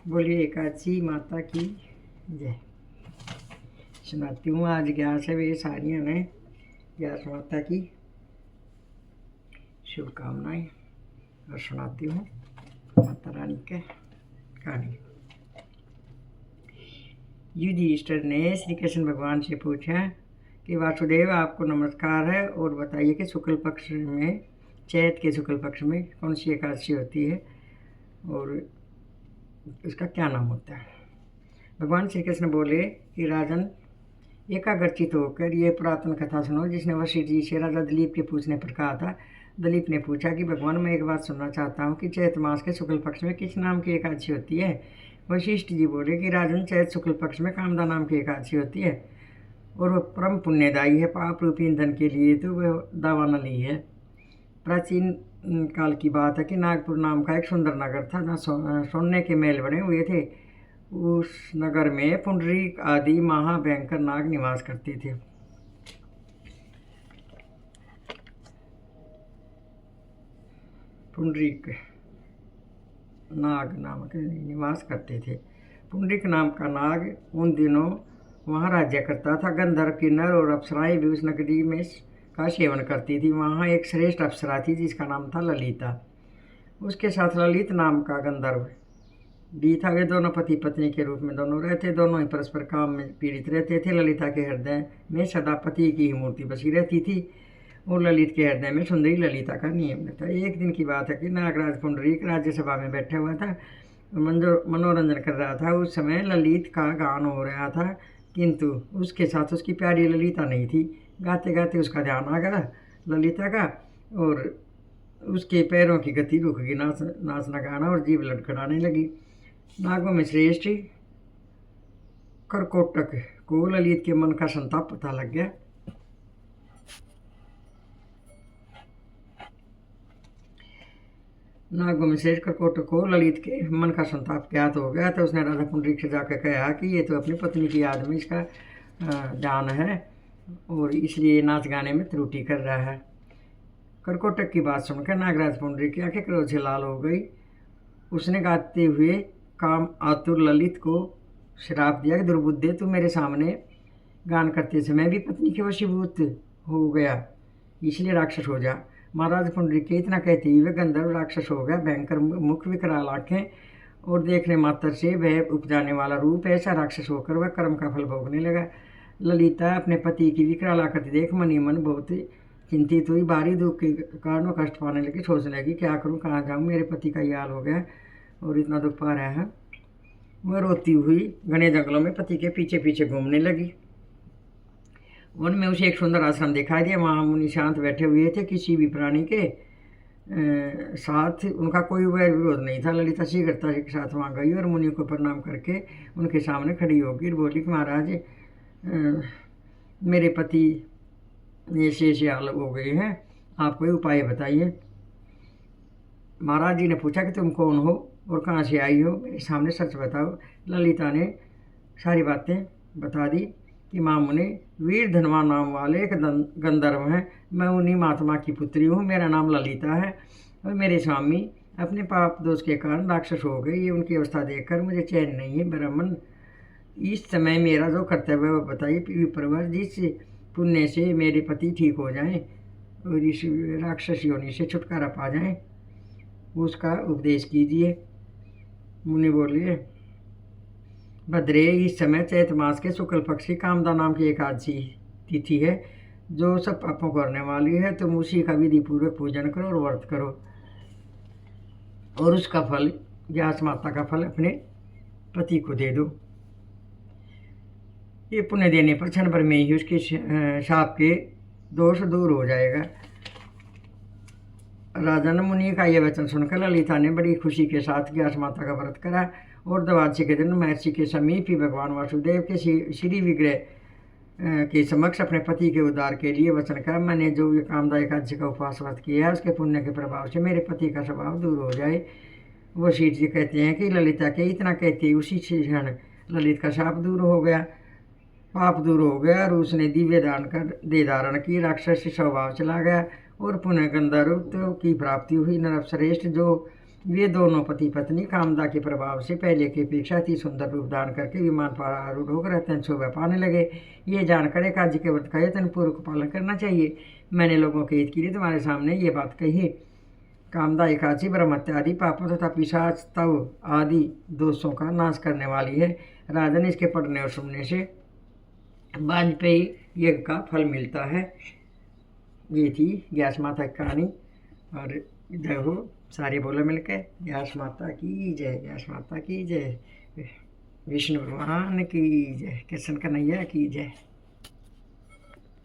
बोलिए एकादशी माता की जय। सुनाती हूँ आज ग्यारह है वे सारियाँ ने ग्यारह माता की शुभकामनाएं और सुनाती हूँ माता रानी के कहानी। युधिष्ठिर ने श्री कृष्ण भगवान से पूछा कि वासुदेव आपको नमस्कार है और बताइए कि शुक्ल पक्ष में चैत के शुक्ल पक्ष में कौन सी एकादशी होती है और उसका क्या नाम होता है। भगवान श्री कृष्ण बोले कि राजन एकाग्रचित होकर ये पुरातन कथा सुनो जिसने वशिष्ठ जी से राजा दिलीप के पूछने पर कहा था। दिलीप ने पूछा कि भगवान मैं एक बात सुनना चाहता हूँ कि चैत मास के शुक्ल पक्ष में किस नाम की एकादशी होती है। वशिष्ठ जी बोले कि राजन चैत शुक्ल पक्ष में कामदा नाम की एकादशी होती है और वह परम पुण्यदायी है। पाप रूपी ईंधन के लिए तो वह दावाना ली है। प्राचीन काल की बात है कि नागपुर नाम का एक सुंदर नगर था जहाँ सोने के महल बने हुए थे। उस नगर में पुंडरीक आदि महाभयंकर नाग निवास करते थे। पुंडरीक नाग नामक निवास करते थे। पुंडरीक नाम का नाग उन दिनों वहाँ राज्य करता था। गंधर्व किन्नर और अप्सराएं भी उस नगरी में का सेवन करती थी। वहाँ एक श्रेष्ठ अप्सरा थी जिसका नाम था ललिता। उसके साथ ललित नाम का गंधर्व भी था। वे दोनों पति पत्नी के रूप में दोनों रहते, दोनों ही परस्पर काम में पीड़ित रहते थे। ललिता के हृदय में सदा पति की ही मूर्ति बसी रहती थी और ललित के हृदय में सुंदरी ललिता का नियम था। एक दिन की बात है कि नागराज पुंडरीक राज्यसभा में बैठा हुआ था, मनोरंजन कर रहा था। उस समय ललित का गान हो रहा था किंतु उसके साथ उसकी प्यारी ललिता नहीं थी। गाते गाते उसका ध्यान आ गया ललिता का और उसके पैरों की गति रुक गई। नाचना गाना और जीभ लड़खड़ाने लगी। नागों में श्रेष्ठ करकोटक को ललित के मन का संताप पता लग गया। नागों में श्रेष्ठ करकोटक को ललित के मन का संताप ज्ञात हो गया तो उसने राजा पुंडरीक से जाकर कहा कि ये तो अपनी पत्नी की याद में इसका ध्यान है और इसलिए नाच गाने में त्रुटि कर रहा है। करकोटक की बात सुनकर नागराज पुंडरीक की आंखें क्रोध से लाल हो गई। उसने गाते हुए काम आतुर ललित को श्राप दिया कि दुर्बुद्धे तू मेरे सामने गान करते समय भी पत्नी के वशीभूत हो गया, इसलिए राक्षस हो जा। महाराज पुंडरीक के इतना कहते ही वह गंधर्व राक्षस हो गया। भयंकर मुख, विकराल आंखें और देखने मात्र से वह उपजाने वाला रूप, ऐसा राक्षस होकर वह कर्म का फल भोगने लगा। ललिता अपने पति की विकराल आकृति देख मनी मन बहुत चिंतित हुई। भारी दुख के कारण कष्ट पाने लगी। सोचने लगी क्या करूं, कहाँ जाऊं, मेरे पति का ये हाल हो गया और इतना दुख पा रहा है। वह रोती हुई घने जंगलों में पति के पीछे पीछे घूमने लगी। वन में उसे एक सुंदर आश्रम दिखाई दिया। वहाँ मुनि शांत बैठे हुए थे। किसी भी प्राणी के साथ उनका कोई वैर विरोध नहीं था। ललिता शीघ्रता के साथ वहाँ गई और मुनि को प्रणाम करके उनके सामने खड़ी होगी और बोली कि महाराज मेरे पति ऐसे हाल हो गए हैं, आप कोई उपाय बताइए। महाराज जी ने पूछा कि तुम कौन हो और कहाँ से आई हो, मेरे सामने सच बताओ। ललिता ने सारी बातें बता दी कि मामुनि वीर धनवा नाम वाले एक गंधर्व हैं। मैं उन्हीं महात्मा की पुत्री हूँ। मेरा नाम ललिता है और मेरे स्वामी अपने पाप दोष के कारण राक्षस हो गए। ये उनकी अवस्था देखकर मुझे चैन नहीं है। ब्राह्मण इस समय मेरा जो कर्तव्य है वह बताइए। विप्रवर जिस पुण्य से मेरे पति ठीक हो जाएं और इस राक्षस योनि से छुटकारा पा जाएं उसका उपदेश कीजिए। मुनि बोलिए भद्रे इस समय चैत मास के शुक्ल पक्ष की कामदा नाम की एकादशी तिथि है जो सब पापों को करने वाली है। तुम उसी का विधि पूर्वक पूजन करो और व्रत करो और उसका फल व्यास माता का फल अपने पति को दे दो। ये पुण्य देने पर क्षण भर में ही उसके शाप के दोष दूर हो जाएगा। राजन मुनि का यह वचन सुनकर ललिता ने बड़ी खुशी के साथ व्यास माता का व्रत करा और द्वादशी के दिन महर्षि के समीप ही भगवान वासुदेव के श्री विग्रह के समक्ष अपने पति के उद्धार के लिए वचन कहा। मैंने जो ये कामदा एकादशी का उपवास व्रत किया है उसके पुण्य के प्रभाव से मेरे पति का स्वभाव दूर हो जाए। वशिष्ठ जी कहते हैं कि ललिता के इतना कहते ही उसी क्षण ललित का शाप दूर हो गया, पाप दूर हो गया और उसने दिव्य दान कर दे धारण की। राक्षस स्वभाव चला गया और पुनः गंधर्व की प्राप्ति हुई। नरश्रेष्ठ जो वे दोनों पति पत्नी कामदा के प्रभाव से पहले की अपेक्षा अति सुंदर रूप धारण करके विमान पर आरूढ़ होकर अत्यंत शोभा पाने लगे। ये जानकर एकादशी के व्रत का यत्न पूर्वक पालन करना चाहिए। मैंने लोगों के हित के लिए तुम्हारे सामने ये बात कही। कामदा एकादशी ब्रह्मत्या आदि पापों तथा पिशाच तव आदि दोषों का नाश करने वाली है। राजन, इसके पढ़ने और सुनने से वाजपेयी यज्ञ का फल मिलता है। ये थी व्यास माता की कहानी। और जय हो, सारे बोलो मिलकर व्यास माता की जय, व्यास माता की जय, विष्णु भगवान की जय, कृष्ण कन्हैया की जय।